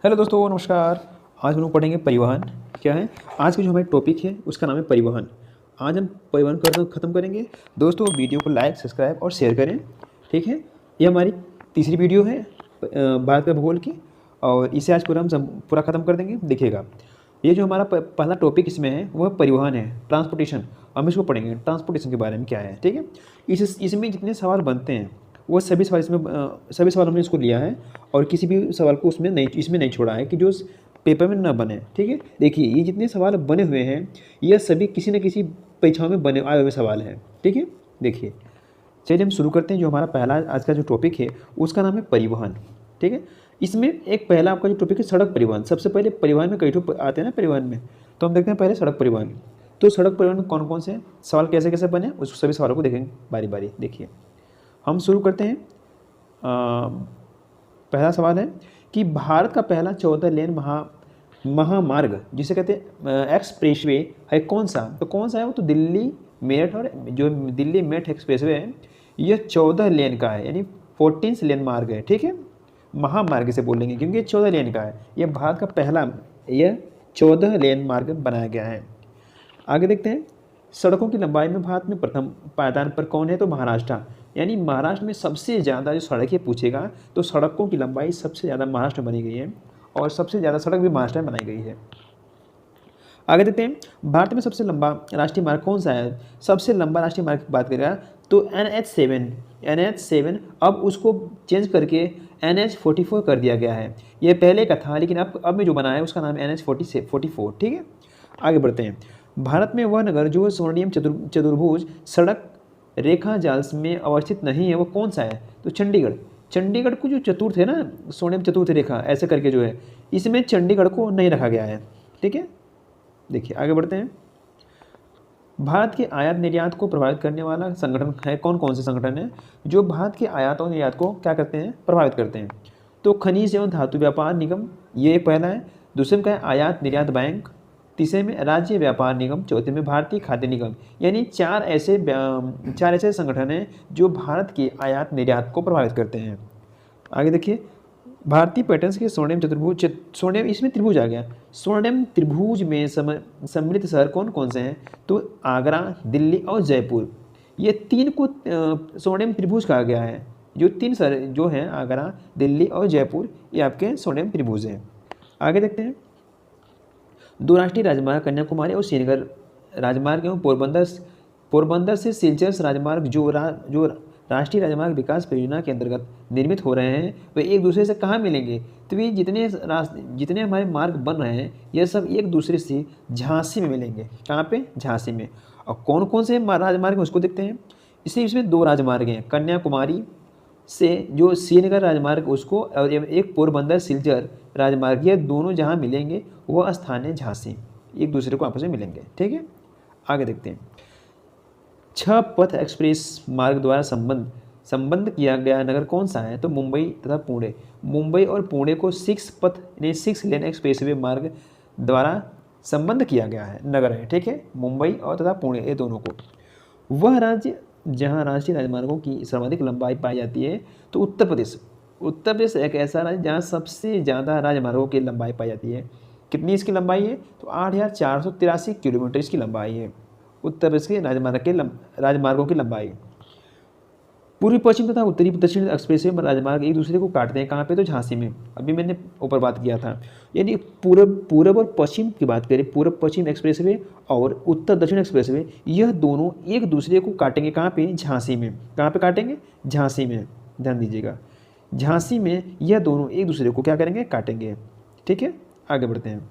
Hello दोस्तों, नमस्कार। आज हम लोग पढ़ेंगे परिवहन क्या है। आज की जो हमारी टॉपिक है उसका नाम है परिवहन। आज हम परिवहन कर ख़त्म करेंगे। दोस्तों, वीडियो को लाइक, सब्सक्राइब और शेयर करें। ठीक है। ये हमारी तीसरी वीडियो है भारत के भूगोल की, और इसे आज पूरा पूरा ख़त्म कर देंगे। देखिएगा, ये जो हमारा पहला टॉपिक इसमें है वह परिवहन है, ट्रांसपोर्टेशन। हम इसको पढ़ेंगे ट्रांसपोर्टेशन के बारे में क्या है। ठीक है। इसमें जितने सवाल बनते हैं वो सभी सवाल सभी सवाल हमने इसको लिया है, और किसी भी सवाल को इसमें नहीं छोड़ा है कि जो पेपर में ना बने। ठीक है। देखिए, ये जितने सवाल बने हुए हैं यह सभी किसी न किसी परीक्षाओं में बने आए हुए सवाल हैं। ठीक है। देखिए, चलिए हम शुरू करते हैं। जो हमारा पहला आज का जो टॉपिक है उसका नाम है परिवहन। ठीक है। इसमें एक पहला आपका जो टॉपिक है सड़क परिवहन। सबसे पहले परिवहन में कई ठो आते हैं ना परिवहन में, तो हम देखते हैं पहले सड़क परिवहन। तो सड़क परिवहन में कौन कौन से सवाल कैसे कैसे बने उस सभी सवालों को देखेंगे बारी बारी। देखिए, हम शुरू करते हैं। पहला सवाल है कि भारत का पहला 14 लेन महामार्ग जिसे कहते हैं एक्सप्रेसवे है कौन सा। तो कौन सा है वो, तो दिल्ली मेरठ, और जो दिल्ली मेरठ एक्सप्रेसवे है यह 14 लेन का है, यानी 14 लेन मार्ग है। ठीक है। महामार्ग से बोलेंगे क्योंकि ये 14 लेन का है। यह भारत का पहला, यह 14 लेन मार्ग बनाया गया है। आगे देखते हैं, सड़कों की लंबाई में भारत में प्रथम पायदान पर कौन है, तो महाराष्ट्र। यानी महाराष्ट्र में सबसे ज़्यादा जो सड़कें पूछेगा तो सड़कों की लंबाई सबसे ज़्यादा महाराष्ट्र में बनी गई है, और सबसे ज़्यादा सड़क भी महाराष्ट्र में बनाई गई है। आगे देखते हैं, भारत में सबसे लंबा राष्ट्रीय मार्ग कौन सा है। सबसे लंबा राष्ट्रीय मार्ग की बात करेगा तो NH7 अब उसको चेंज करके NH44 कर दिया गया है। ये पहले का था लेकिन अब में जो बना है उसका नाम है NH44। ठीक है। आगे बढ़ते हैं, भारत में वह नगर जो स्वर्णिम चतुर्भुज सड़क रेखा जाल में अवस्थित नहीं है वो कौन सा है, तो चंडीगढ़। चंडीगढ़ को जो चतुर्थ है ना, स्वर्णिम चतुर्थ रेखा ऐसे करके जो है, इसमें चंडीगढ़ को नहीं रखा गया है। ठीक है। देखिए, आगे बढ़ते हैं, भारत के आयात निर्यात को प्रभावित करने वाला संगठन है कौन कौन से संगठन है जो भारत के आयात और निर्यात को क्या करते हैं, प्रभावित करते हैं। तो खनिज एवं धातु व्यापार निगम, ये एक पहला है। दूसरे में क्या है, आयात निर्यात बैंक। तीसरे में राज्य व्यापार निगम। चौथे में भारतीय खाद्य निगम। यानी चार ऐसे संगठन हैं जो भारत के आयात निर्यात को प्रभावित करते हैं। आगे देखिए, भारतीय पैटर्न्स के स्वर्णिम चतुर्भुज, स्वर्णिम इसमें त्रिभुज आ गया। स्वर्णिम त्रिभुज में सम्मिलित शहर कौन कौन से हैं, तो आगरा, दिल्ली और जयपुर। ये तीन को स्वर्णिम त्रिभुज कहा गया है। जो तीन शहर जो हैं, आगरा, दिल्ली और जयपुर, ये आपके स्वर्णिम त्रिभुज हैं। आगे देखते हैं, दो राष्ट्रीय राजमार्ग कन्याकुमारी और श्रीनगर राजमार्ग एवं पोरबंदर से सिलचर राजमार्ग जो राष्ट्रीय राजमार्ग विकास परियोजना के अंतर्गत निर्मित हो रहे हैं वे एक दूसरे से कहाँ मिलेंगे, तो ये जितने हमारे मार्ग बन रहे हैं ये सब एक दूसरे से झांसी में मिलेंगे। कहाँ पे, झांसी में। और कौन कौन से राजमार्ग हैं उसको देखते हैं। इसमें दो राजमार्ग हैं, कन्याकुमारी से जो श्रीनगर राजमार्ग उसको, और एक पोरबंदर सिलचर राजमार्ग, ये दोनों जहाँ मिलेंगे वह स्थान है झांसी, एक दूसरे को आपस में मिलेंगे। ठीक है। आगे देखते हैं, 6 पथ एक्सप्रेस मार्ग द्वारा संबंध किया गया नगर कौन सा है, तो मुंबई तथा पुणे। मुंबई और पुणे को 6 पथ यानी 6 लेन एक्सप्रेसवे मार्ग द्वारा संबंध किया गया है नगर है। ठीक है। मुंबई और तथा पुणे, ये दोनों को। वह राज्य जहाँ राष्ट्रीय राजमार्गों की सर्वाधिक लंबाई पाई जाती है, तो उत्तर प्रदेश। उत्तर प्रदेश एक ऐसा राज्य जहाँ सबसे ज़्यादा राजमार्गों की लंबाई पाई जाती है। कितनी इसकी लंबाई है, तो 8,483 किलोमीटर इसकी लंबाई है, उत्तर प्रदेश के राजमार्गों की लंबाई। पूर्वी पश्चिम तथा उत्तरी दक्षिण एक्सप्रेसवे राजमार्ग एक दूसरे को काटते हैं, कहाँ पे, तो झांसी में। अभी मैंने ऊपर बात किया था। यानी पूर्व और पश्चिम की बात करें, पूर्व पश्चिम एक्सप्रेसवे और उत्तर दक्षिण एक्सप्रेसवे, यह दोनों एक दूसरे को काटेंगे कहाँ पे, झांसी में। कहाँ पे काटेंगे, झांसी में। ध्यान दीजिएगा, झांसी में यह दोनों एक दूसरे को क्या करेंगे, काटेंगे। ठीक है। आगे बढ़ते हैं,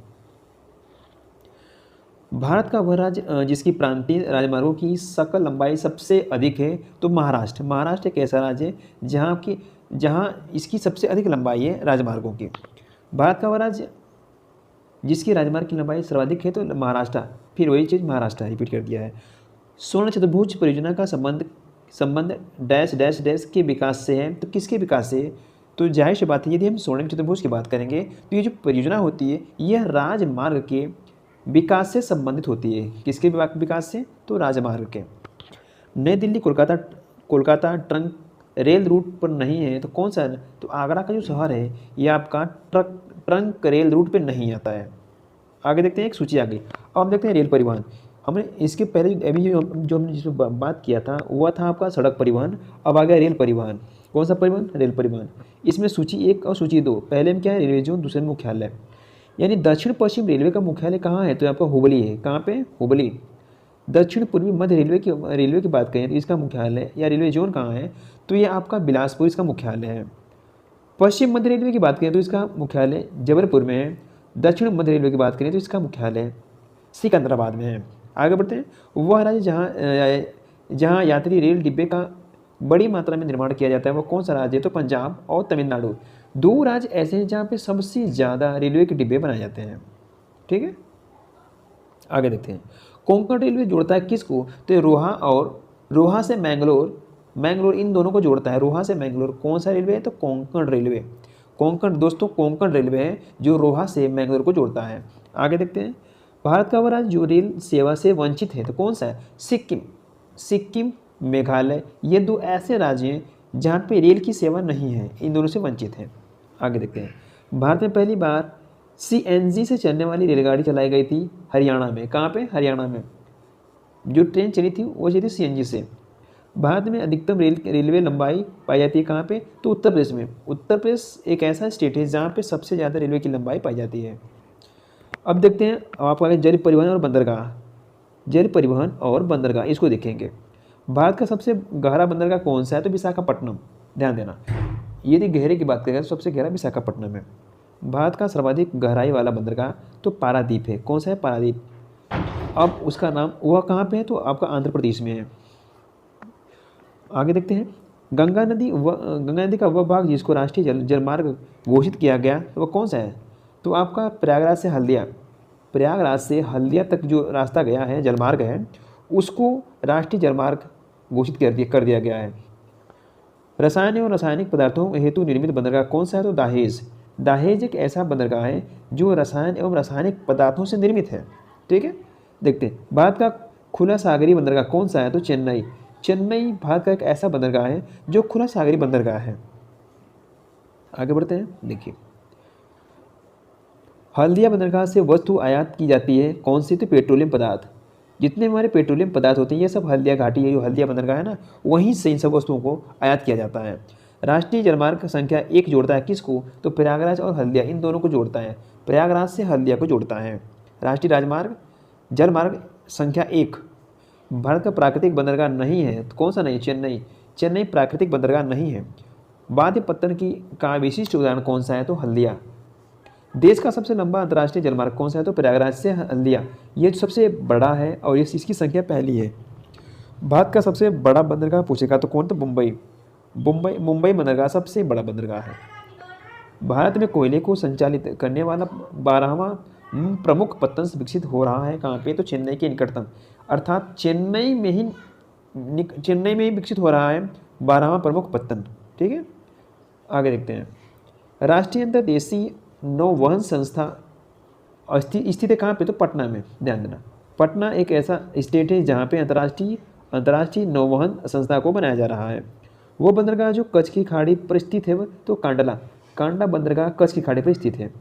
भारत का वह राज्य जिसकी प्रांतीय राजमार्गों की सकल लंबाई सबसे अधिक है, तो महाराष्ट्र। महाराष्ट्र एक ऐसा राज्य है जहाँ इसकी सबसे अधिक लंबाई है राजमार्गों की। भारत का वह राज्य जिसकी राजमार्ग की लंबाई सर्वाधिक है, तो महाराष्ट्र। फिर वही चीज़ महाराष्ट्र रिपीट कर दिया है। स्वर्ण चतुर्भुज परियोजना का संबंध डैश डैश डैश के विकास से है, तो किसके विकास से है, तो जाहिर सी बात है यदि हम स्वर्णिम चतुर्भुज की बात करेंगे तो ये जो परियोजना होती है यह राजमार्ग के विकास से संबंधित होती है। किसके विकास से, तो राजमार्ग के। नई Delhi Kolkata trunk rail route पर नहीं है, तो कौन सा है, तो आगरा का जो शहर है ये आपका ट्रंक रेल रूट पे नहीं आता है। आगे देखते हैं, एक सूची आ गई। अब हम देखते हैं रेल परिवहन। हमने इसके पहले अभी जो हमने जिस पर बात किया था वह था आपका सड़क परिवहन। अब आ गया रेल परिवहन। कौन सा परिवहन? रेल परिवहन। इसमें सूची 1 और सूची 2, पहले में क्या है? रेलवे जोन, दूसरे में मुख्यालय। यानी दक्षिण पश्चिम रेलवे का मुख्यालय कहाँ है? तो आपका हुबली है। कहाँ पे? हुबली। दक्षिण पूर्वी मध्य रेलवे की बात करें तो इसका मुख्यालय या रेलवे जोन कहाँ है? तो ये आपका बिलासपुर इसका मुख्यालय है। पश्चिम मध्य रेलवे की बात करें तो इसका मुख्यालय जबलपुर में है। दक्षिण मध्य रेलवे की बात करें तो इसका मुख्यालय सिकंदराबाद में है। आगे बढ़ते हैं। वह राज्य जहाँ यात्री रेल डिब्बे का बड़ी मात्रा में निर्माण किया जाता है वो कौन सा राज्य है? तो पंजाब और तमिलनाडु। 2 राज्य ऐसे हैं जहाँ पे सबसे ज़्यादा रेलवे के डिब्बे बनाए जाते हैं। ठीक है, आगे देखते हैं। कोंकण रेलवे जोड़ता है किसको? तो रोहा से मैंगलोर इन दोनों को जोड़ता है। रोहा से मैंगलोर कौन सा रेलवे है? तो कोंकण रेलवे। कोंकण रेलवे है जो रोहा से मैंगलोर को जोड़ता है। आगे देखते हैं। भारत का वह राज्य जो रेल सेवा से वंचित है तो कौन सा है? सिक्किम, मेघालय, ये 2 ऐसे राज्य हैं जहाँ पे रेल की सेवा नहीं है, इन दोनों से वंचित है। आगे देखते हैं। भारत में पहली बार CNG से चलने वाली रेलगाड़ी चलाई गई थी हरियाणा में। कहाँ पे? हरियाणा में। जो ट्रेन चली थी वो चली थी CNG से। भारत में अधिकतम रेलवे लंबाई पाई जाती है कहाँ पे? तो उत्तर प्रदेश में। उत्तर प्रदेश एक ऐसा स्टेट है जहाँ पे सबसे ज़्यादा रेलवे की लंबाई पाई जाती है। अब देखते हैं, अब आपको आगे जल परिवहन और बंदरगाह इसको देखेंगे। भारत का सबसे गहरा बंदरगाह कौन सा है? तो विशाखापट्टनम। ध्यान देना, यदि गहरे की बात करें तो सबसे गहरा विशाखापट्टनम है। भारत का सर्वाधिक गहराई वाला बंदरगाह तो पारादीप है। कौन सा है? पारादीप। अब उसका नाम वह कहाँ पे है? तो आपका आंध्र प्रदेश में है। आगे देखते हैं। गंगा नदी का वह भाग जिसको राष्ट्रीय जलमार्ग घोषित किया गया तो वह कौन सा है? तो आपका प्रयागराज से हल्दिया तक जो रास्ता गया है, जलमार्ग है, उसको राष्ट्रीय जलमार्ग घोषित कर दिया गया है। रसायन एवं रासायनिक पदार्थों हेतु निर्मित बंदरगाह कौन सा है? तो दाहेज एक ऐसा बंदरगाह है जो रसायन एवं रासायनिक पदार्थों से निर्मित है। ठीक है, देखते हैं। भारत का खुला सागरीय बंदरगाह कौन सा है? तो चेन्नई भारत का एक ऐसा बंदरगाह है जो खुला सागरीय बंदरगाह है। आगे बढ़ते हैं। देखिए, हल्दिया बंदरगाह से वस्तु आयात की जाती है कौन सी? तो पेट्रोलियम पदार्थ। जितने हमारे पेट्रोलियम पदार्थ होते हैं ये सब हल्दिया घाटी है, जो हल्दिया बंदरगाह है ना, वहीं से इन सब वस्तुओं को आयात किया जाता है। राष्ट्रीय जलमार्ग संख्या 1 जोड़ता है किसको? तो प्रयागराज और हल्दिया इन दोनों को जोड़ता है। प्रयागराज से हल्दिया को जोड़ता है। राष्ट्रीय जलमार्ग संख्या 1 भारत का प्राकृतिक बंदरगाह नहीं है तो कौन सा नहीं? चेन्नई प्राकृतिक बंदरगाह नहीं है। वाद्य पत्तन का विशिष्ट उदाहरण कौन सा है? तो हल्दिया। देश का सबसे लंबा अंतर्राष्ट्रीय जलमार्ग कौन सा है? तो प्रयागराज से हल्दिया, ये सबसे बड़ा है और इसकी संख्या पहली है। भारत का सबसे बड़ा बंदरगाह पूछेगा तो कौन? तो मुंबई बंदरगाह सबसे बड़ा बंदरगाह है। भारत में कोयले को संचालित करने वाला 12वां प्रमुख पत्तन विकसित हो रहा है कहाँ पे? तो चेन्नई के निकटतम, अर्थात चेन्नई में ही विकसित हो रहा है 12वां प्रमुख पत्तन। ठीक है, आगे देखते हैं। राष्ट्रीय अंतर्देशीय नौवहन संस्था स्थित है कहाँ पे? तो पटना में। ध्यान देना, पटना एक ऐसा स्टेट है जहाँ पे अंतर्राष्ट्रीय नौवहन संस्था को बनाया जा रहा है। वो बंदरगाह जो कच्छ की खाड़ी पर स्थित है तो कांडला बंदरगाह कच्छ की खाड़ी पर स्थित है।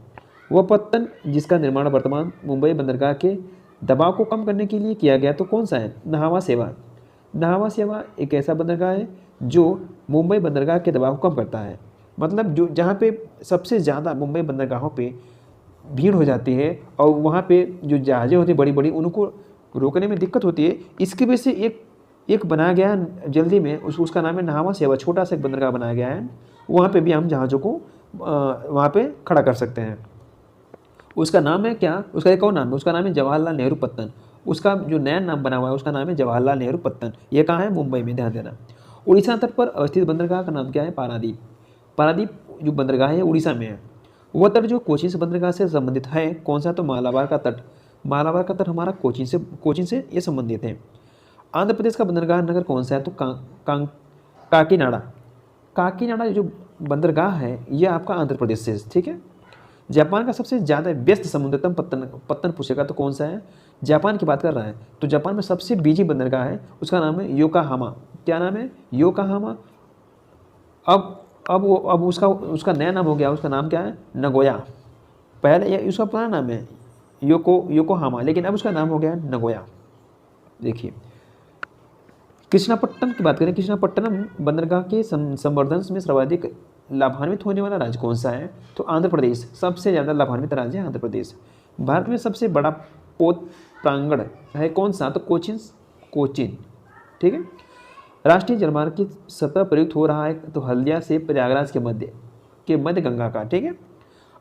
वह पत्तन जिसका निर्माण वर्तमान मुंबई बंदरगाह के दबाव को कम करने के लिए किया गया तो कौन सा है? नहावा सेवा एक ऐसा बंदरगाह है जो मुंबई बंदरगाह के दबाव को कम करता है। मतलब जो जहाँ पे सबसे ज़्यादा मुंबई बंदरगाहों पे भीड़ हो जाती है और वहाँ पे जो जहाज़ें होती हैं बड़ी बड़ी, उनको रोकने में दिक्कत होती है, इसकी वजह से एक बनाया गया है जल्दी में, उसका नाम है नहावा सेवा। छोटा सा एक बंदरगाह बनाया गया है, वहाँ पे भी हम जहाज़ों को वहाँ पे खड़ा कर सकते हैं। उसका नाम है क्या? उसका एक और नाम है, उसका नाम है जवाहरलाल नेहरू पत्तन। उसका जो नया नाम बना हुआ है उसका नाम है जवाहरलाल नेहरू पत्तन। ये कहाँ है? मुंबई में। ध्यान देना। उड़ीसा तट पर अवस्थित बंदरगाह का नाम क्या है? पारादीप जो बंदरगाह है उड़ीसा में है। वह तट जो कोचीन से बंदरगाह से संबंधित है कौन सा? तो मालाबार का तट हमारा कोचीन से ये संबंधित है। आंध्र प्रदेश का बंदरगाह नगर कौन सा है? तो काकीनाडा जो बंदरगाह है यह आपका आंध्र प्रदेश से। ठीक है। जापान का सबसे ज़्यादा व्यस्त समुद्रतम पत्तन पूछेगा तो कौन सा है? जापान की बात कर रहा है तो जापान में सबसे बिजी बंदरगाह है, उसका नाम है योकोहामा। क्या नाम है? योकोहामा। अब उसका नया नाम हो गया, उसका नाम क्या है? नगोया। पहले ये उसका पुराना नाम है योकोहामा, लेकिन अब उसका नाम हो गया नगोया। देखिए कृष्णापट्टनम की बात करें, कृष्णापट्टनम बंदरगाह के संवर्धन में सर्वाधिक लाभान्वित होने वाला राज्य कौन सा है? तो आंध्र प्रदेश सबसे ज़्यादा लाभान्वित राज्य है आंध्र प्रदेश। भारत में सबसे बड़ा पोत प्रांगण है कौन सा? तो कोचिन। ठीक है। राष्ट्रीय जलमार्ग की सतह प्रयुक्त हो रहा है तो हल्दिया से प्रयागराज के मध्य गंगा का। ठीक है।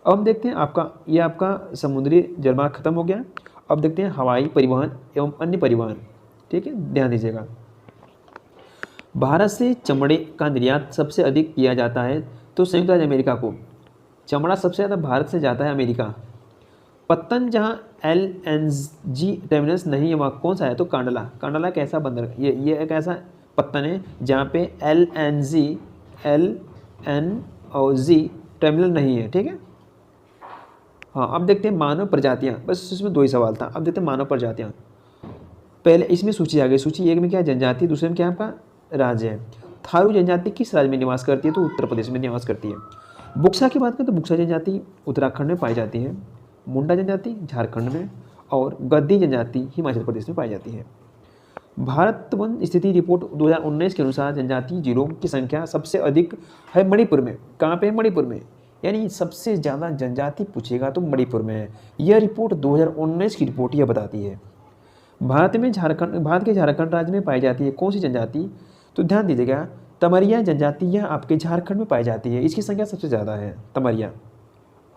अब हम देखते हैं आपका समुद्री जलमार्ग खत्म हो गया। अब देखते हैं हवाई परिवहन एवं अन्य परिवहन। ठीक है, ध्यान दीजिएगा। भारत से चमड़े का निर्यात सबसे अधिक किया जाता है तो संयुक्त राज्य अमेरिका को। चमड़ा सबसे ज़्यादा भारत से जाता है अमेरिका। पत्तन जहाँ LNG टर्मिनल्स नहीं है वहाँ कौन सा है? तो कांडला एक ऐसा बंदर, ये एक ऐसा पत्तन है जहाँ पे LNG टर्मिनल नहीं है। ठीक है। हाँ, अब देखते हैं मानव प्रजातियाँ, बस इसमें 2 ही सवाल था। अब देखते हैं मानव प्रजातियाँ। पहले इसमें सूची आ गई। सूची 1 में क्या है? जनजाति। दूसरे में क्या है? आपका राज्य है। थारू जनजाति किस राज्य में निवास करती है? तो उत्तर प्रदेश में निवास करती है। बुक्सा की बात करें तो बुक्सा जनजाति उत्तराखंड में पाई जाती है, मुंडा जनजाति झारखंड में और गद्दी जनजाति हिमाचल प्रदेश में पाई जाती है। भारत वन स्थिति रिपोर्ट 2019 के अनुसार जनजातीय जिलों की संख्या सबसे अधिक है मणिपुर में। कहाँ पे है? मणिपुर में। यानी सबसे ज़्यादा जनजाति पूछेगा तो मणिपुर में है। यह रिपोर्ट 2019 की रिपोर्ट यह बताती है। भारत के झारखंड राज्य में पाई जाती है कौन सी जनजाति? तो ध्यान दीजिएगा, तमरिया जनजाति यह आपके झारखंड में पाई जाती है। इसकी संख्या सबसे ज़्यादा है, तमरिया।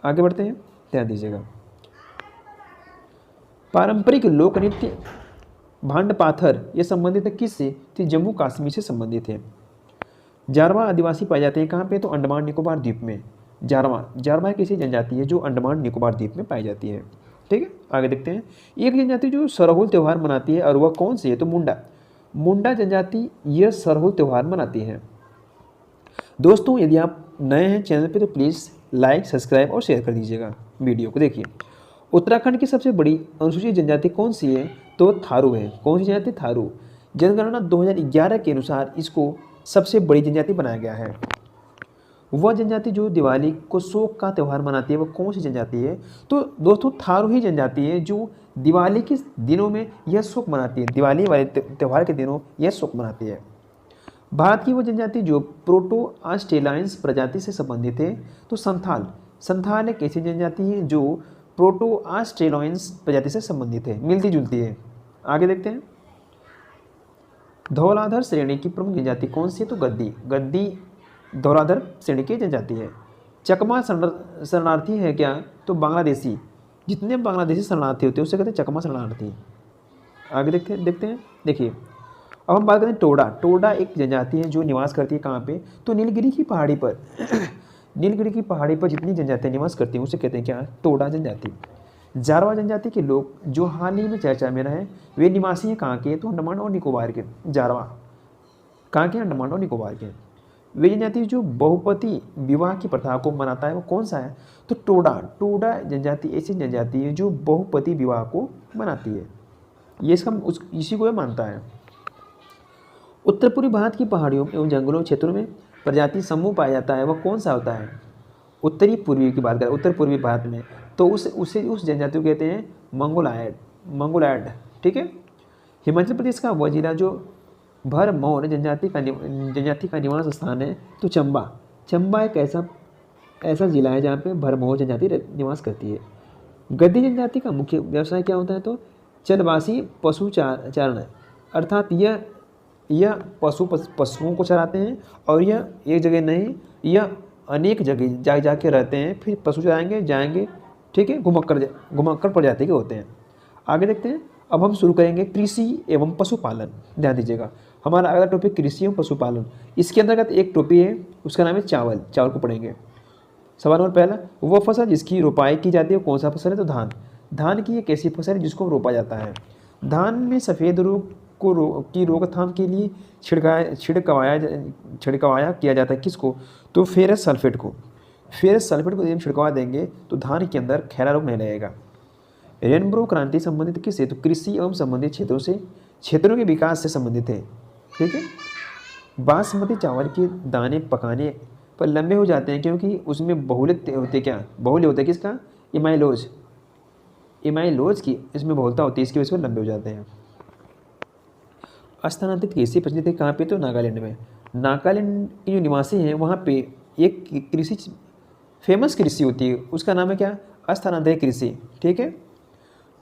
आगे बढ़ते हैं, ध्यान दीजिएगा। पारंपरिक लोक नृत्य भांड पाथर ये संबंधित है किससे? तो जम्मू कश्मीर से संबंधित है। जारवा आदिवासी पाए जाते हैं कहाँ पे? तो अंडमान निकोबार द्वीप में। जारवा एक ऐसी जनजाति है जो अंडमान निकोबार द्वीप में पाई जाती है। ठीक है, आगे देखते हैं। एक जनजाति जो सरहुल त्यौहार मनाती है और वह कौन सी है? तो मुंडा जनजाति यह सरहुल त्यौहार मनाती है। दोस्तों यदि आप नए हैं चैनल पे तो प्लीज़ लाइक, सब्सक्राइब और शेयर कर दीजिएगा वीडियो को। देखिए उत्तराखंड की सबसे बड़ी अनुसूचित जनजाति कौन सी है? तो थारू है। कौन सी जनजाति? थारू। जनगणना 2011 के अनुसार इसको सबसे बड़ी जनजाति बनाया गया है। वह जनजाति जो दिवाली को शोक का त्यौहार मनाती है वह कौन सी जनजाति है? तो दोस्तों थारू ही जनजाति है जो दिवाली के दिनों में यह शोक मनाती है। दिवाली वाले त्यौहार के दिनों यह शोक मनाती है। भारत की वो जनजाति जो प्रोटो ऑस्ट्रेलियंस प्रजाति से संबंधित है तो संथाल एक ऐसी जनजाति है जो प्रोटो ऑस्ट्रेलियंस प्रजाति से संबंधित है, मिलती जुलती है। आगे देखते हैं। धौलाधर श्रेणी की प्रमुख जनजाति कौन सी है? तो गद्दी धौलाधर श्रेणी की जनजाति है। चकमा शरणार्थी है क्या? तो बांग्लादेशी। जितने बांग्लादेशी शरणार्थी होते हैं उससे कहते हैं चकमा शरणार्थी। आगे देखते हैं। देखिए अब हम बात करें टोडा एक जनजाति है जो निवास करती है कहाँ पे? तो नीलगिरी की पहाड़ी पर नीलगिरी की पहाड़ी पर जितनी जनजातियाँ निवास करती हैं उसे कहते हैं क्या? टोडा जनजाति। जारवा जनजाति के लोग जो हाल ही में चर्चा में रहे वे निवासी हैं कहाँ के? तो अंडमान और निकोबार के। जारवा कहाँ के? अंडमान और निकोबार के। वे जनजाति जो बहुपति विवाह की प्रथा को मनाता है वो कौन सा है? तो टोडा जनजाति ऐसी जनजाति है जो बहुपति विवाह को मनाती है। ये इसी को ये मानता है। उत्तर पूर्वी भारत की पहाड़ियों एवं जंगलों क्षेत्रों में प्रजाति समूह पाया जाता है वह कौन सा होता है? उत्तरी पूर्वी की बात करें उत्तर पूर्वी भारत में तो उस जनजाति को कहते हैं मंगोलायड। ठीक है। हिमाचल प्रदेश का वह जिला जो भरमौर जनजाति का निवास स्थान है तो चंबा एक ऐसा जिला है जहाँ पे भरमौर जनजाति निवास करती है। गद्दी जनजाति का मुख्य व्यवसाय क्या होता है? तो चलवासी पशुचारण, अर्थात यह पशुओं को चराते हैं और यह एक जगह नहीं, यह अनेक जगह जाके रहते हैं, फिर पशु चराएंगे जाएंगे। ठीक है, घुमक्कड़ प्रजाति के होते हैं। आगे देखते हैं। अब हम शुरू करेंगे कृषि एवं पशुपालन। ध्यान दीजिएगा, हमारा अगला टॉपिक कृषि एवं पशुपालन। इसके अंतर्गत एक टॉपिक है उसका नाम है चावल को पढ़ेंगे। सवाल नंबर पहला, वह फसल जिसकी रोपाई की जाती है कौन सा फसल है? तो धान की एक ऐसी फसल है जिसको रोपा जाता है। धान में सफ़ेद रोग की रोकथाम के लिए छिड़कवाया किया जाता है किसको? तो फेरस सल्फेट को यदि हम छिड़कवा देंगे तो धान के अंदर खैरा रोग नहीं लगेगा। रेनबो क्रांति संबंधित किससे? तो कृषि एवं संबंधित क्षेत्रों के विकास से संबंधित है। ठीक है। बासमती चावल के दाने पकाने पर लंबे हो जाते हैं क्योंकि उसमें बहुल्य होते किसका? इमाइलोज, इमाइलोज की इसमें बहुलता होती है, इसकी वजह से वो लंबे हो जाते हैं। स्थानांतरित कृषि प्रचलित है कहाँ पे, तो नागालैंड में। नागालैंड के जो निवासी हैं वहाँ पे एक कृषि फेमस कृषि होती है, उसका नाम है क्या, स्थानांतरित कृषि। ठीक है।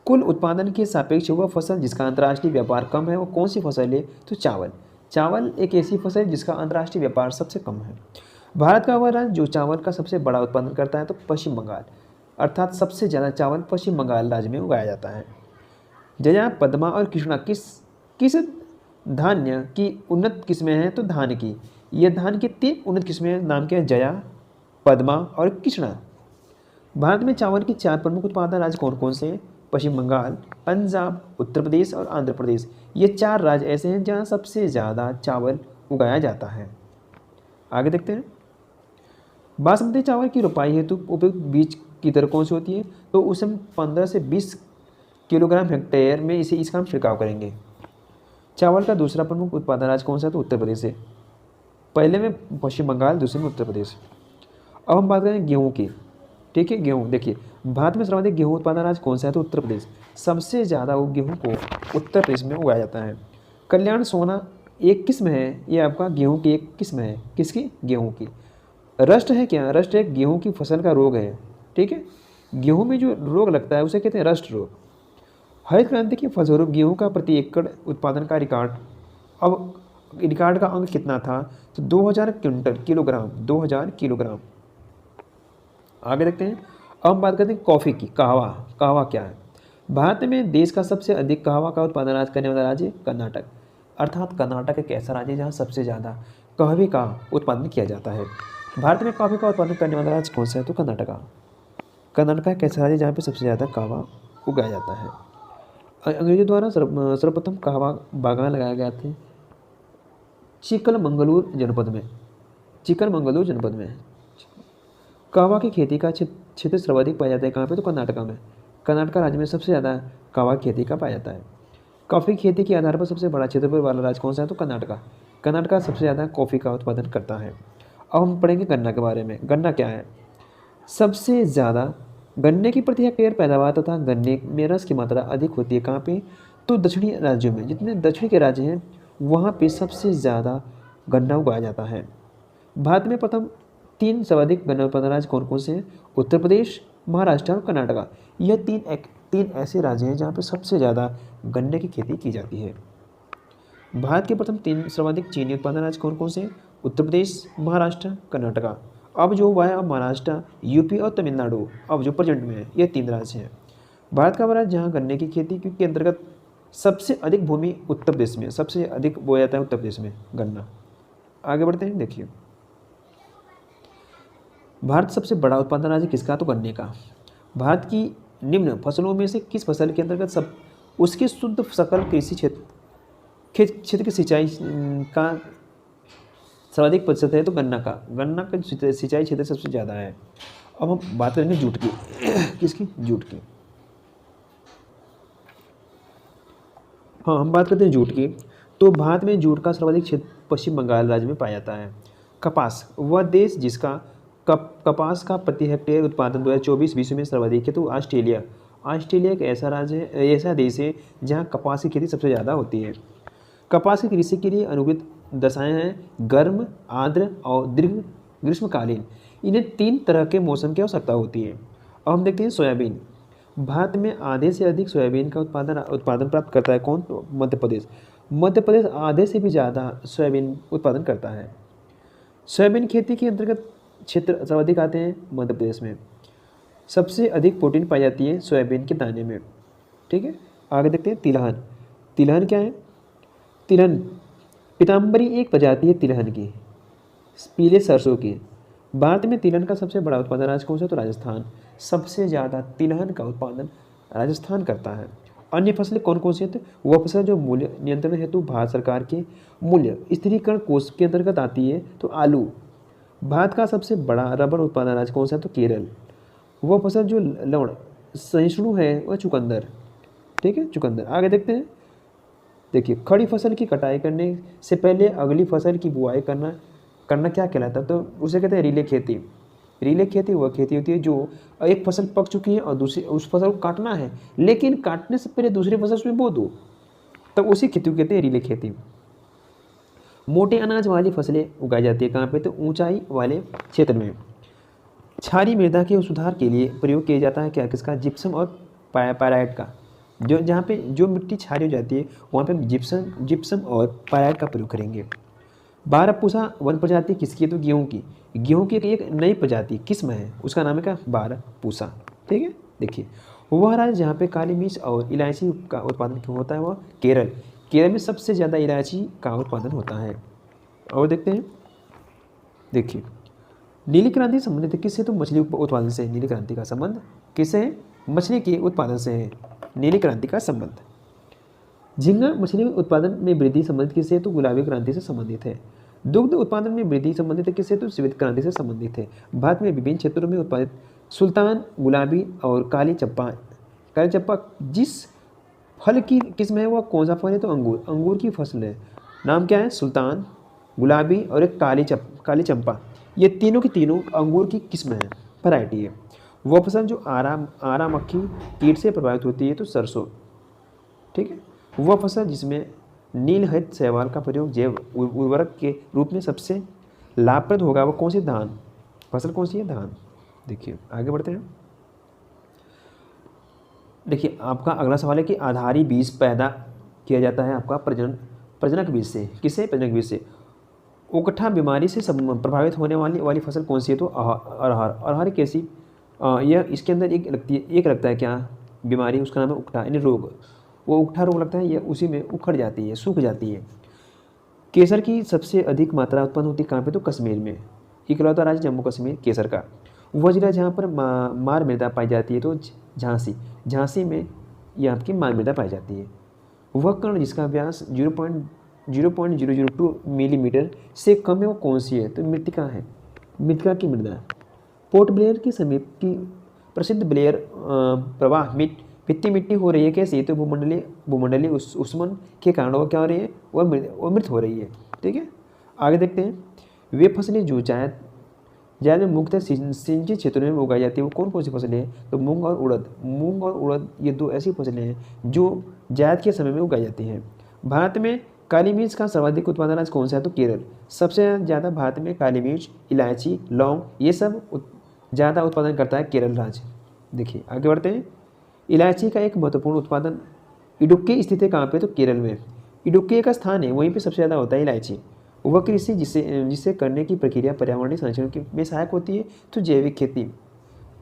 कुल उत्पादन के सापेक्ष वह फसल जिसका अंतर्राष्ट्रीय व्यापार कम है वो कौन सी फसल है, तो चावल। चावल एक ऐसी फसल है जिसका अंतर्राष्ट्रीय व्यापार सबसे कम है। भारत का वह राज्य जो चावल का सबसे बड़ा उत्पादन करता है तो पश्चिम बंगाल, अर्थात सबसे ज़्यादा चावल पश्चिम बंगाल राज्य में उगाया जाता है। जया, पद्मा और कृष्णा किस किस धान्य की उन्नत किस्में हैं, तो धान की। ये धान की 3 उन्नत किस्में हैं, नाम क्या है, जया, पद्मा और कृष्णा। भारत में चावल के 4 प्रमुख उत्पादन राज्य कौन कौन से हैं, पश्चिम बंगाल, पंजाब, उत्तर प्रदेश और आंध्र प्रदेश। ये 4 राज्य ऐसे हैं जहाँ सबसे ज़्यादा चावल उगाया जाता है। आगे देखते हैं। बासमती चावल की रोपाई हेतु उपयुक्त बीज की दर कौन सी होती है, तो उसमें 15 से 20 किलोग्राम हेक्टेयर में इसका हम छिड़काव करेंगे। चावल का दूसरा प्रमुख उत्पादन राज्य कौन सा है, तो उत्तर प्रदेश है। पहले में पश्चिम बंगाल, दूसरे में उत्तर प्रदेश। अब हम बात करें गेहूँ की। ठीक है, गेहूँ देखिए, भारत में सर्वाधिक गेहूँ उत्पादन राज्य कौन सा है, तो उत्तर प्रदेश। सबसे ज़्यादा वो गेहूँ को उत्तर प्रदेश में उगाया जाता है। कल्याण सोना एक किस्म है, ये आपका गेहूँ की एक किस्म है, किसकी, गेहूँ की। रस्ट है क्या, रस्ट एक गेहूँ की फसल का रोग है। ठीक है, गेहूँ में जो रोग लगता है उसे कहते हैं रस्ट रोग। हरित क्रांति के फलस्वरूप गेहूँ का प्रति एकड़ उत्पादन का रिकॉर्ड, अब रिकॉर्ड का अंक कितना था, तो 2000 किलोग्राम, 2000 किलोग्राम। आगे देखते हैं। अब हम बात करते हैं कॉफ़ी की। कहवा, कहवा क्या है। भारत में देश का सबसे अधिक कहवा का उत्पादन राज्य करने वाला राज्य कर्नाटक, अर्थात कर्नाटक एक ऐसा राज्य जहाँ सबसे ज़्यादा कहवे का उत्पादन किया जाता है। भारत में कॉफ़ी का उत्पादन करने वाला राज्य कौन सा है, तो कर्नाटका। कर्नाटक एक ऐसा राज्य जहाँ पे सबसे ज़्यादा कहवा उगाया जाता है। अंग्रेजों द्वारा सर्वप्रथम कहवा बागान लगाए गए थे चिकमंगलूर जनपद में, चिकमंगलूर जनपद में। कहवा की खेती का क्षेत्र सर्वाधिक पाया जाता है कहाँ पे, तो कर्नाटका में। कर्नाटका राज्य में सबसे ज़्यादा कहवा की खेती का पाया जाता है। कॉफ़ी खेती के आधार पर सबसे बड़ा क्षेत्रफल वाला राज्य कौन सा है, तो कर्नाटका। कर्नाटका सबसे ज़्यादा कॉफ़ी का उत्पादन करता है। अब हम पढ़ेंगे गन्ना के बारे में। गन्ना क्या है, सबसे ज़्यादा गन्ने की प्रति हेक्टेयर पैदावार तथा गन्ने में रस की मात्रा अधिक होती है कहाँ पे, तो दक्षिणी राज्यों में। जितने दक्षिण के राज्य हैं वहाँ पे सबसे ज़्यादा गन्ना उगाया जाता है। भारत में प्रथम 3 सर्वाधिक गन्ना उत्पादन राज्य कौन कौन से हैं, उत्तर प्रदेश, महाराष्ट्र और कर्नाटका। यह तीन ऐसे राज्य हैं जहाँ पे सबसे ज़्यादा गन्ने की खेती की जाती है। भारत के प्रथम 3 सर्वाधिक चीनी उत्पादन राज्य कौन कौन से हैं, उत्तर प्रदेश, महाराष्ट्र, कर्नाटका। अब जो हुआ है, अब महाराष्ट्र, यूपी और तमिलनाडु अब जो प्रेजेंट में है, ये 3 राज्य हैं। भारत का राज्य जहाँ गन्ने की खेती के अंतर्गत सबसे अधिक भूमि उत्तर प्रदेश में, सबसे अधिक बोया जाता है उत्तर प्रदेश में गन्ना। आगे बढ़ते हैं। देखिए, भारत सबसे बड़ा उत्पादन राज्य किसका, तो गन्ने का। भारत की निम्न फसलों में से किस फसल के अंतर्गत सब उसके शुद्ध सकल कृषि क्षेत्र की सिंचाई का सर्वाधिक प्रतिशत है, तो गन्ना का। गन्ना का सिंचाई क्षेत्र सबसे ज़्यादा है। अब हम बात करेंगे जूट की। किसकी, जूट की। हाँ, हम बात करते हैं जूट की। तो भारत में जूट का सर्वाधिक क्षेत्र पश्चिम बंगाल राज्य में पाया जाता है। कपास, वह देश जिसका कपास का प्रति हेक्टेयर उत्पादन 2024-20 में सर्वाधिक है, तो ऑस्ट्रेलिया। ऑस्ट्रेलिया एक ऐसा राज्य है, ऐसा देश है जहाँ कपास की खेती सबसे ज़्यादा होती है। कपास की कृषि के लिए अनुकूलित दशाएं हैं गर्म, आर्द्र और दीर्घ ग्रीष्मकालीन। इन्हें 3 तरह के मौसम की आवश्यकता होती है। अब हम देखते हैं सोयाबीन। भारत में आधे से अधिक सोयाबीन का उत्पादन प्राप्त करता है कौन, तो मध्य प्रदेश। मध्य प्रदेश आधे से भी ज़्यादा सोयाबीन उत्पादन करता है। सोयाबीन खेती के अंतर्गत क्षेत्र सर्वाधिक आते हैं मध्य प्रदेश में। सबसे अधिक प्रोटीन पाई जाती है सोयाबीन के दाने में। ठीक है, आगे देखते हैं तिलहन। तिलहन क्या है, तिलहन पीताम्बरी एक प्रजाति है तिलहन की, पीले सरसों की। भारत में तिलहन का सबसे बड़ा उत्पादन राज्य कौन सा, तो राजस्थान। सबसे ज़्यादा तिलहन का उत्पादन राजस्थान करता है। अन्य फसलें कौन कौन सी हैं, वह फसल जो मूल्य नियंत्रण हेतु भारत सरकार के मूल्य स्थिरीकरण कोष के अंतर्गत आती है, तो आलू। भारत का सबसे बड़ा रबर उत्पादन राज्य कौन सा है, तो केरल। वह फसल जो लवण सहिष्णु है वह चुकंदर। ठीक है, चुकंदर। आगे देखते हैं। देखिए, खड़ी फसल की कटाई करने से पहले अगली फसल की बुआई करना क्या कहलाता है, तो उसे कहते हैं रिले खेती। रिले खेती वह खेती होती है जो एक फसल पक चुकी है और दूसरी उस फसल को काटना है, लेकिन काटने से पहले दूसरी फसल उसमें बो दो, तब उसी खेती को कहते हैं रिले खेती। मोटे अनाज वाली फसलें उगाई जाती है कहाँ पे, तो ऊंचाई वाले क्षेत्र में। क्षारीय मृदा के सुधार के लिए प्रयोग किया जाता है क्या, किसका, जिप्सम और पायराइट का। जो जहाँ पे जो मिट्टी क्षारीय हो जाती है वहाँ पे हम जिप्सम और पायराइट का प्रयोग करेंगे। बारहपूसा वन प्रजाति किसकी है, तो गेहूँ की। गेहूँ की एक नई प्रजाति किस्म है, उसका नाम है क्या, बारहपूसा। ठीक है, देखिए वह राज्य जहाँ पे काली मिर्च और इलायची का उत्पादन क्यों होता है, वह केरल। केरल में सबसे ज़्यादा इलायची का उत्पादन होता है। और देखते हैं, देखिए नीली क्रांति संबंधित है किससे, तो मछली उत्पादन से। नीली क्रांति का संबंध किससे, मछली के उत्पादन से है नीली क्रांति का संबंध। झींगा मछली उत्पादन में वृद्धि संबंधित किससे, तो गुलाबी क्रांति से संबंधित है। दुग्ध उत्पादन में वृद्धि संबंधित है किससे, तो श्वेत क्रांति से संबंधित है। भारत में विभिन्न क्षेत्रों में उत्पादित सुल्तान, गुलाबी और काली चंपा जिस फल की किस्म है वह कौन सा फल है, तो अंगूर की फसल है। नाम क्या है, सुल्तान, गुलाबी और एक काली चंपा, ये तीनों की तीनों अंगूर की किस्म है, वैरायटी है। वह फसल जो आरा मक्खी कीट से प्रभावित होती है, तो सरसों। ठीक है, वह फसल जिसमें नील हरित शैवाल का प्रयोग जैव उर्वरक के रूप में सबसे लाभप्रद होगा, वो कौन सी, धान। फसल कौन सी है, धान। देखिए आगे बढ़ते हैं। देखिए आपका अगला सवाल है कि आधारी बीज पैदा किया जाता है आपका प्रजनक बीज से। किससे, प्रजनक बीज से। उकठा बीमारी से प्रभावित होने वाली फसल कौन सी है, तो अरहर कैसी, यह इसके अंदर एक लगता है क्या बीमारी, उसका नाम है उकठा यानी रोग। वो उकठा रोग लगता है, यह उसी में उखड़ जाती है, सूख जाती है। केसर की सबसे अधिक मात्रा उत्पन्न होती है कहाँ पे, तो कश्मीर में। इकलौता राज्य जम्मू कश्मीर केसर का। वह जिला जहाँ पर मार मृदा पाई जाती है, तो झांसी में यह आपकी मार मृदा पाई जाती है। वह कण जिसका व्यास 0.0002 मिलीमीटर से कम है, वो कौन सी है, तो मृत्तिका है, मृत्तिका की मृदा। पोर्ट ब्लेयर के समीप की प्रसिद्ध ब्लेयर प्रवाह मिट्टी हो रही है कैसी, तो भूमंडलीय उष्मन के कारण वो क्या हो रही है, वो मृत हो रही है। ठीक है, आगे देखते हैं। वे फसलें जो जायद में मुख्यतः सिंचित क्षेत्रों में उगाई जाती है, वो कौन सी फसलें हैं, तो मूंग और उड़द ये दो ऐसी फसलें हैं जो जायद के समय में उगाई जाती हैं। भारत में काली मिर्च का सर्वाधिक उत्पादन राज्य कौन सा है, तो केरल। सबसे ज़्यादा भारत में काली मिर्च, इलायची, लौंग ये सब ज़्यादा उत्पादन करता है केरल राज्य। देखिए आगे बढ़ते हैं। इलायची का एक महत्वपूर्ण उत्पादन इडुक्की स्थित है कहाँ पे, तो केरल में। इडुक्की का स्थान है, वहीं पे सबसे ज़्यादा होता है इलायची। वह कृषि जिसे करने की प्रक्रिया पर्यावरणीय संरक्षण में सहायक होती है, तो जैविक खेती।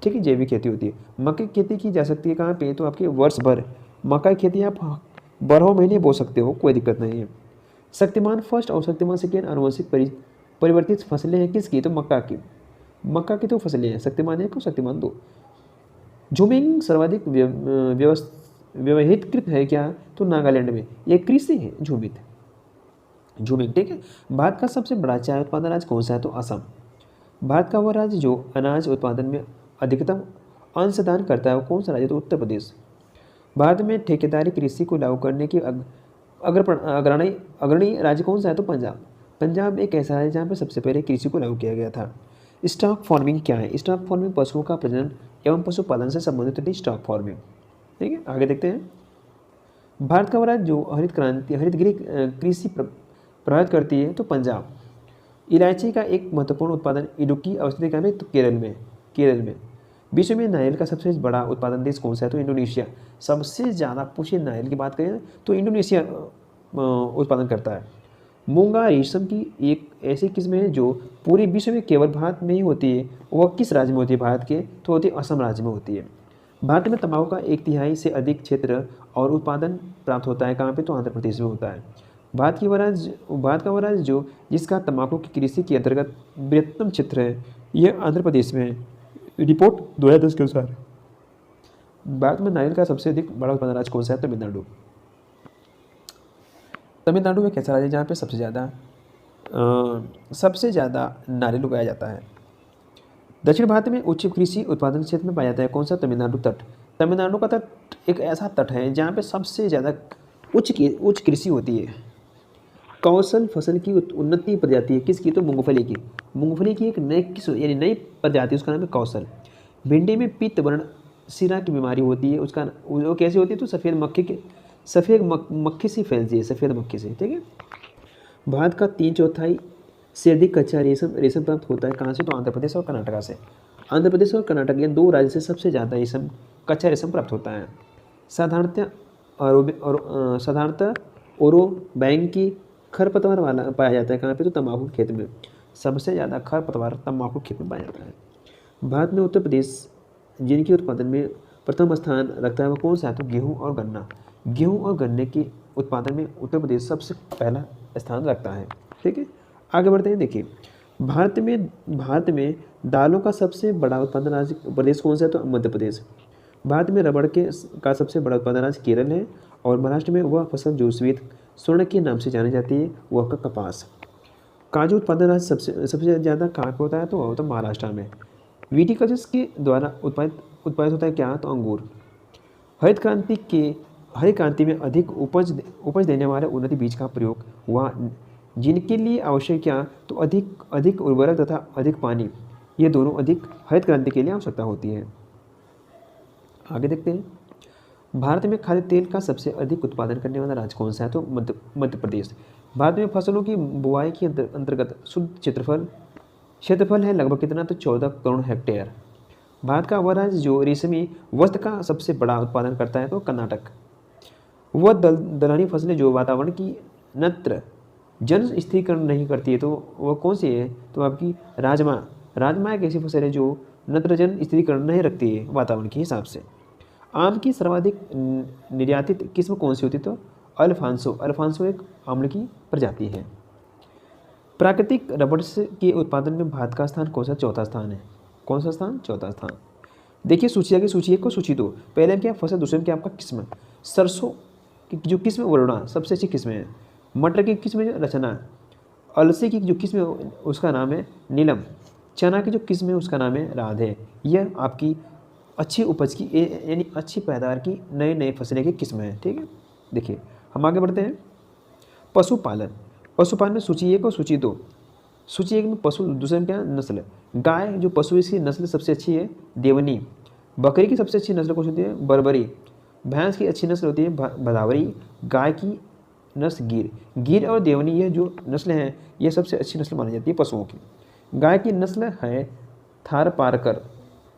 ठीक है, जैविक खेती होती है। मक्के की खेती की जा सकती है कहाँ पे, तो आपके वर्ष भर मक्का की खेती आप 12 महीने बो सकते हो, कोई दिक्कत नहीं है। शक्तिमान फर्स्ट और शक्तिमान सेकेंड आनुवंशिक परिवर्तित फसलें हैं किसकी, तो मक्का की तो फसलें हैं, शक्तिमान 1 और शक्तिमान 2। झूमिंग सर्वाधिक व्यवहितकृत है क्या, तो नागालैंड में। ये कृषि है झूमिंग। ठीक है, भारत का सबसे बड़ा चाय उत्पादन राज्य कौन सा है, तो असम। भारत का वह राज्य जो अनाज उत्पादन में अधिकतम अंशदान करता है, वो कौन सा राज्य, तो उत्तर प्रदेश। भारत में ठेकेदारी कृषि को लागू करने की अग्रणी राज्य कौन सा है, तो पंजाब एक ऐसा है जहाँ पर सबसे पहले कृषि को लागू किया गया था। स्टॉक फार्मिंग क्या है, स्टॉक फार्मिंग पशुओं का प्रजनन एवं पशुपालन से संबंधित होती है स्टॉक फार्मिंग। ठीक है, आगे देखते हैं। भारत का राज्य जो हरितगृह कृषि प्रभावित करती है, तो पंजाब। इलायची का एक महत्वपूर्ण उत्पादन इडुक्की अवस्थित कहाँ में, तो केरल में। विश्व में नारियल का सबसे बड़ा उत्पादन देश कौन सा है, तो इंडोनेशिया। सबसे ज़्यादा पूछिए नारियल की बात करें तो इंडोनेशिया उत्पादन करता है। मूंगा रेशम की एक ऐसी किस्म है जो पूरे विश्व में केवल भारत में ही होती है। वह किस राज्य में होती है, भारत के, तो होती है असम राज्य में होती है। भारत में तंबाकू का 1/3 से अधिक क्षेत्र और उत्पादन प्राप्त होता है कहाँ पे, तो आंध्र प्रदेश में होता है। भारत का वह राज्य जो जिसका तंबाकू की कृषि के अंतर्गत बृहत्तम क्षेत्र है, यह आंध्र प्रदेश में है। रिपोर्ट 2010 के अनुसार भारत में नारियल का सबसे अधिक बड़ा उत्पादन राज्य कौन सा है, तमिलनाडु एक ऐसा राज्य जहाँ पे सबसे ज़्यादा नारियल उगाया जाता है। दक्षिण भारत में उच्च कृषि उत्पादन क्षेत्र में पाया जाता है कौन सा, तमिलनाडु का तट एक ऐसा तट है जहाँ पे सबसे ज़्यादा उच्च कृषि होती है। कौशल फसल की उन्नति प्रजाति है किसकी, तो मूंगफली की। मूंगफली की एक नई किस्म यानी नई प्रजाति, उसका नाम है कौशल। भिंडी में पित्त वर्ण सिरा की बीमारी होती है, उसका वो कैसे होती है, तो सफ़ेद मक्खी से फैलती है, सफ़ेद मक्खी से, ठीक है। भारत का 3/4 से अधिक कच्चा रेशम प्राप्त होता है कहाँ से, तो आंध्र प्रदेश और कर्नाटका से। आंध्र प्रदेश और कर्नाटक ये दो राज्य से सबसे ज़्यादा कच्चा रेशम प्राप्त होता है। साधारणतः साधारणतः बैंक की खरपतवार वाला पाया जाता है कहाँ पे, तो तंबाकू खेत में सबसे ज़्यादा खरपतवार तंबाकू खेत में पाया जाता है। भारत में उत्तर प्रदेश जिनके उत्पादन में प्रथम स्थान रखता है वो कौन सा है, तो गेहूँ और गन्ना। गेहूँ और गन्ने के उत्पादन में उत्तर प्रदेश सबसे पहला स्थान रखता है, ठीक है। आगे बढ़ते हैं, देखिए भारत में दालों का सबसे बड़ा उत्पादन राज्य प्रदेश कौन सा है, तो मध्य प्रदेश। भारत में रबड़ का सबसे बड़ा उत्पादन राज्य केरल है, और महाराष्ट्र में वह फसल जो श्वेत स्वर्ण के नाम से जानी जाती है वह का कपास। काजू उत्पादन राज्य सबसे ज़्यादा कहाँ पे होता है, तो वह होता है महाराष्ट्र में। विटिकल्चर के द्वारा उत्पादित होता है क्या, तो अंगूर। हरित क्रांति में अधिक उपज देने वाले उन्नत बीज का प्रयोग हुआ, जिनके लिए आवश्यक क्या, तो अधिक उर्वरक तथा अधिक पानी, ये दोनों अधिक हरित क्रांति के लिए आवश्यकता होती है। आगे देखते हैं, भारत में खाद्य तेल का सबसे अधिक उत्पादन करने वाला राज्य कौन सा है, तो मध्य प्रदेश। भारत में फसलों की बुआई के अंतर्गत शुद्ध क्षेत्रफल है लगभग कितना, तो 14 करोड़ हेक्टेयर। भारत का वह राज्य जो रेशमी वस्त्र का सबसे बड़ा उत्पादन करता है, तो कर्नाटक। वह दलहनी फसलें जो वातावरण की जन स्थिरीकरण नहीं करती है, तो वह कौन सी है, तो आपकी राजमा एक ऐसी फसल है जो नत्रजन स्थिरीकरण नहीं रखती है वातावरण के हिसाब से। आम की सर्वाधिक निर्यातित किस्म कौन सी होती है, तो अल्फांसो एक आम्ल की प्रजाति है। प्राकृतिक रबड़ के उत्पादन में भारत का स्थान कौन सा, चौथा स्थान है। कौन सा स्थान, चौथा स्थान। देखिए सूची आगे, सूची 1 को सूची 2, पहले में क्या फसल, दूसरे में क्या आपका किस्म। सरसों की जो किस्म वरुणा सबसे अच्छी किस्म है। मटर की किस्म है रचना। अलसी की जो किस्म है उसका नाम है नीलम। चना की जो किस्म है उसका नाम है राधे। यह आपकी अच्छी उपज की यानी अच्छी पैदावार की नए फसलें की किस्म है, ठीक है। देखिए हम आगे बढ़ते हैं, पशुपालन में सूची 1 और सूची 2। सूची 1 में पशु, दूसरे में क्या, नस्ल। गाय जो पशु इसकी नस्ल सबसे अच्छी है देवनी। बकरी की सबसे अच्छी नस्ल कौन सी होती है, बर्बरी। भैंस की अच्छी नस्ल होती है भदावरी। गाय की नस्ल गिर और देवनी, यह जो नस्लें हैं यह सबसे अच्छी नस्ल मानी जाती है पशुओं की। गाय की नस्ल है थारपारकर,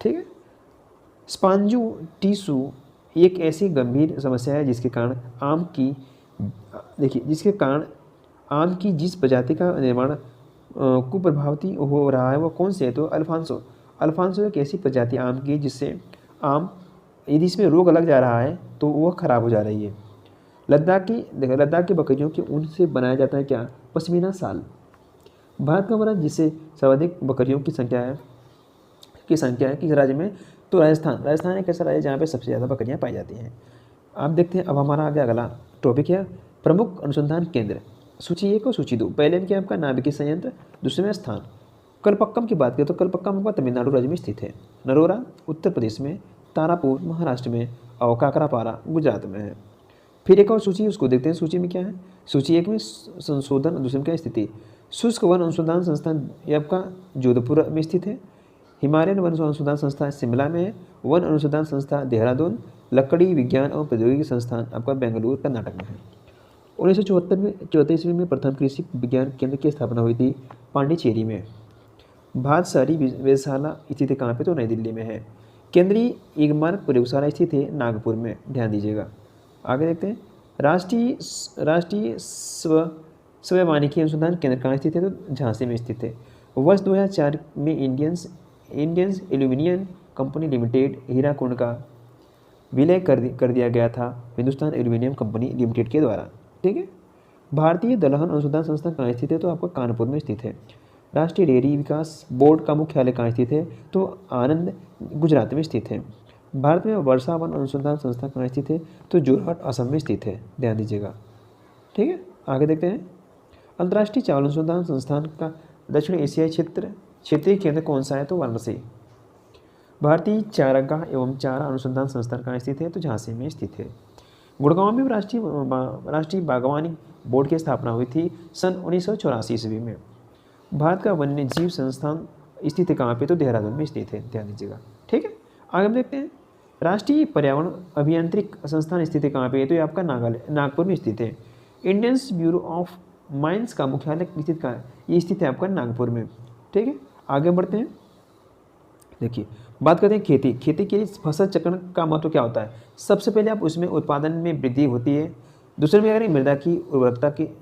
ठीक है। स्पांजू टीसू एक ऐसी गंभीर समस्या है जिसके कारण आम की जिस प्रजाति का निर्माण कुप्रभावित हो रहा है वो कौन से है, तो अल्फांसो एक ऐसी प्रजाति आम की जिससे आम यदि इसमें रोग लग जा रहा है तो वह खराब हो जा रही है। लद्दाख की बकरियों के ऊन से बनाया जाता है क्या, पश्मीना शाल। भारत का राज्य जिससे सर्वाधिक बकरियों की संख्या है किस राज्य में, तो राजस्थान एक ऐसा राज्य जहाँ पे सबसे ज़्यादा बकरियाँ पाई जाती हैं। आप देखते हैं, अब हमारा आगे अगला टॉपिक है प्रमुख अनुसंधान केंद्र। सूची 1 और सूची 2, पहले में क्या आपका नाभिकीय संयंत्र, दूसरे में स्थान। कलपक्कम की बात करें तो कलपक्कम आपका तमिलनाडु राज्य में स्थित है। नरोरा उत्तर प्रदेश में, तारापुर महाराष्ट्र में और काकरापारा गुजरात में है। फिर एक और सूची उसको देखते हैं, सूची में क्या है। सूची 1 में संशोधन, दूसरे में क्या स्थिति। शुष्क वन अनुसंधान संस्थान ये आपका जोधपुर में स्थित है। हिमालयन वन अनुसंधान संस्थान शिमला में है। वन अनुसंधान संस्था देहरादून। लकड़ी विज्ञान और प्रौद्योगिकी संस्थान आपका बेंगलुरु कर्नाटक में है। 1974 ईस्वी में प्रथम कृषि विज्ञान केंद्र की स्थापना हुई थी पांडिचेरी में। भारत शहरी वेधशाला स्थित है कहाँ पे, तो नई दिल्ली में है। केंद्रीय एगमार्क प्रयोगशाला स्थित है नागपुर में, ध्यान दीजिएगा। आगे देखते हैं, राष्ट्रीय स्वयमानिकी अनुसंधान केंद्र कहाँ स्थित है, तो झांसी में स्थित है। वर्ष 2004 में Indians aluminium company limited Hirakud का विलय कर दिया गया था हिंदुस्तान एल्यूमिनियम कंपनी लिमिटेड के द्वारा, ठीक है। भारतीय दलहन अनुसंधान संस्थान कहाँ स्थित है, तो आपका कानपुर में स्थित है। राष्ट्रीय डेयरी विकास बोर्ड का मुख्यालय कहाँ स्थित है, तो आनंद गुजरात में स्थित है। भारत में वर्षा वन अनुसंधान संस्थान कहाँ स्थित है, तो जोरहाट असम में स्थित है, ध्यान दीजिएगा, ठीक है। आगे देखते हैं, अंतर्राष्ट्रीय चावल अनुसंधान संस्थान का दक्षिण एशियाई क्षेत्रीय केंद्र कौन सा है, तो वाराणसी। भारतीय चारागाह एवं चारा अनुसंधान संस्थान कहाँ स्थित है, तो झांसी में स्थित है। गुड़गांव में राष्ट्रीय बागवानी बोर्ड की स्थापना हुई थी सन 1984 ईस्वी में। भारत का वन्य जीव संस्थान स्थित है कहाँ पे, तो देहरादून में स्थित है, ध्यान दीजिएगा। ठीक है, आगे हम देखते हैं राष्ट्रीय पर्यावरण अभियांत्रिक संस्थान स्थित है कहाँ पे, तो ये आपका नागपुर में स्थित है। इंडियन ब्यूरो ऑफ माइंस का मुख्यालय स्थित कहाँ है, ये स्थित है आपका नागपुर में। ठीक है, आगे बढ़ते हैं। देखिए बात करते हैं खेती। खेती के लिए फसल चक्रण का महत्व क्या होता है। सबसे पहले आप उसमें उत्पादन में वृद्धि होती है। दूसरे में अगर मृदा की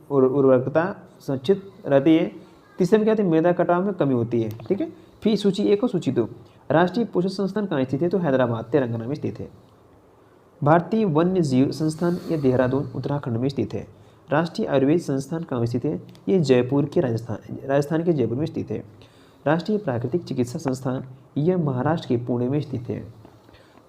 उर्वरकता संचित रहती है। तीसरे में क्या होती है, मृदा कटाव में कमी होती है। ठीक है, फिर सूची 1 और सूची 2। राष्ट्रीय पोषण संस्थान कहाँ स्थित है, तो हैदराबाद तेलंगाना में स्थित है। भारतीय वन्य जीव संस्थान ये देहरादून उत्तराखंड में स्थित है। राष्ट्रीय आयुर्वेद संस्थान कहाँ स्थित है, ये जयपुर के राजस्थान के जयपुर में स्थित है। राष्ट्रीय प्राकृतिक चिकित्सा संस्थान यह महाराष्ट्र के पुणे में स्थित है।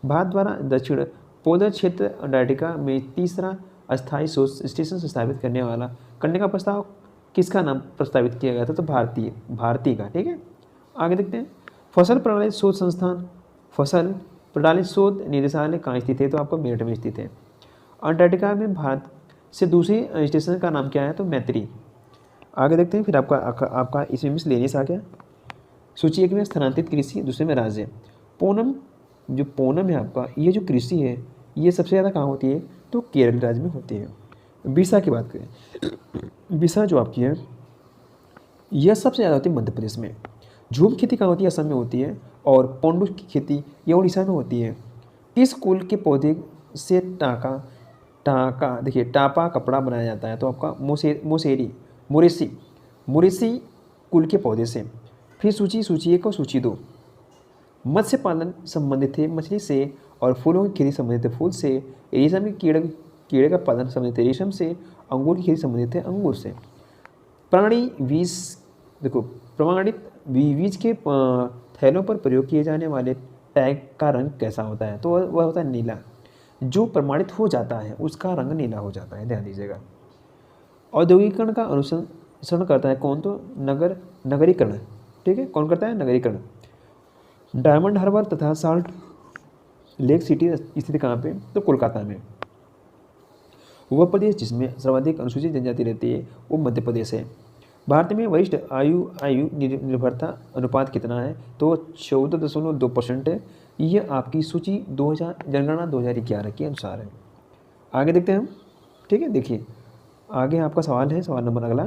भारत द्वारा दक्षिण पोलर क्षेत्र अंटार्कटिका में तीसरा अस्थायी शोध स्टेशन स्थापित करने का प्रस्ताव किसका नाम प्रस्तावित किया गया था, तो भारती का। ठीक है, आगे देखते हैं फसल प्रणाली शोध संस्थान, फसल प्रणाली शोध निदेशालय कहाँ स्थित है, तो आपको मेरठ में स्थित है। अंटार्कटिका में भारत से दूसरी स्टेशन का नाम क्या है, तो मैत्री। आगे देखते हैं फिर आपका इसमें मिसलेनियस आ गया। सूची 1 में स्थानांतरित कृषि, दूसरे में राज्य। पूनम है आपका, ये जो कृषि है ये सबसे ज़्यादा कहाँ होती है, तो केरल राज्य में होती है। बिसा की बात करें, बिसा जो आपकी है यह सबसे ज़्यादा होती है मध्य प्रदेश में। झूम खेती कहाँ होती है, असम में होती है। और पोंडू की खेती ये उड़ीसा में होती है। इस कुल के पौधे से टापा कपड़ा बनाया जाता है, तो आपका मोरेसी कुल के पौधे से। फिर सूची 1 और सूची 2। मत्स्य पालन संबंधित है मछली से, और फूलों की खेती संबंधित है फूल से। रेशम के कीड़े का पालन संबंधित है रेशम से। अंगूर की खेती संबंधित है अंगूर से। प्रमाणित बीज के थैलों पर प्रयोग किए जाने वाले टैग का रंग कैसा होता है, तो वह होता है नीला। जो प्रमाणित हो जाता है उसका रंग नीला हो जाता है, ध्यान दीजिएगा। औद्योगिकरण का अनुसरण करता है कौन, तो नगरीकरण। ठीक है, कौन करता है, नगरीकरण। डायमंड हार्बर तथा साल्ट लेक सिटी स्थित कहाँ पे, तो कोलकाता में। वह प्रदेश जिसमें सर्वाधिक अनुसूचित जनजाति रहती है वो मध्य प्रदेश है। भारत में वरिष्ठ आयु निर्भरता अनुपात कितना है, तो 14.2% है। यह आपकी सूची जनगणना 2011 के अनुसार है। आगे देखते हैं हम। ठीक है, देखिए आगे आपका सवाल है, सवाल नंबर अगला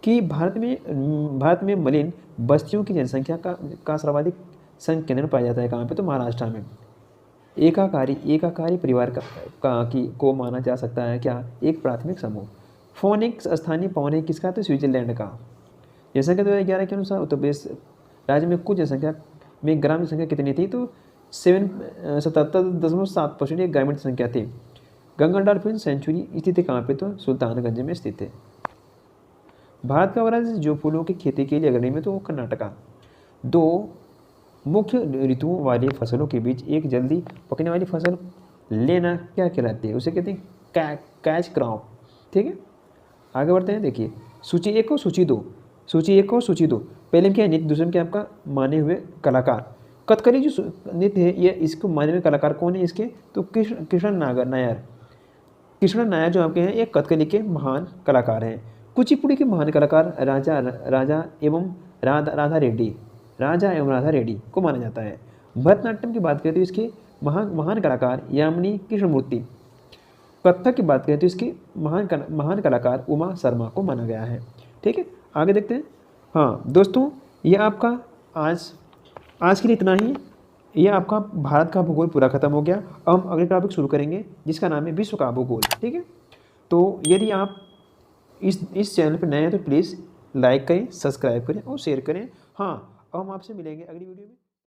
कि भारत में मलिन बस्तियों की जनसंख्या का सर्वाधिक संकेंद्रण पाया जाता है कहाँ पे, तो महाराष्ट्र में। एकाकारी परिवार को माना जा सकता है क्या, एक प्राथमिक समूह। फोनिक्स स्थानीय पौने किसका, तो स्विट्जरलैंड का। जनसंख्या 2011 के अनुसार उत्तर प्रदेश राज्य में कुल जनसंख्या में ग्रामीण संख्या कितनी थी, तो 77.7% एक ग्रामीण संख्या थी। गंगा डॉल्फिन सेंचुरी स्थित है कहाँ पे, तो सुल्तानगंज में स्थित है। भारत का राज्य जो फूलों की खेती के लिए अग्रणी में, तो वो कर्नाटका। 2 मुख्य ऋतुओं वाली फसलों के बीच एक जल्दी पकने वाली फसल लेना क्या कहलाती है, उसे कहते हैं कैच क्रॉप। ठीक है, आगे बढ़ते हैं। देखिए सूची 1 और सूची 2। पहले में क्या है, नृत्य, दूसरे में क्या आपका माने हुए कलाकार। कथकली जो नृत्य है ये इसको माने हुए कलाकार कौन है इसके, तो कृष्ण नायर जो आपके हैं ये कथकली के महान कलाकार हैं। कुचिपुड़ी के महान कलाकार राजा एवं राधा रेड्डी को माना जाता है। भरतनाट्यम की बात करें तो इसके महान कलाकार यामिनी कृष्णमूर्ति। कथक की बात करें तो इसके महान कलाकार उमा शर्मा को माना गया है। ठीक है, आगे देखते हैं। हाँ दोस्तों, ये आपका आज के लिए इतना ही। ये आपका भारत का भूगोल पूरा खत्म हो गया। अब हम अगले टॉपिक शुरू करेंगे जिसका नाम है विश्व का भूगोल। ठीक है, तो यदि आप इस चैनल पर नए हैं तो प्लीज़ लाइक करें, सब्सक्राइब करें और शेयर करें। हाँ, अब हम आपसे मिलेंगे अगली वीडियो में।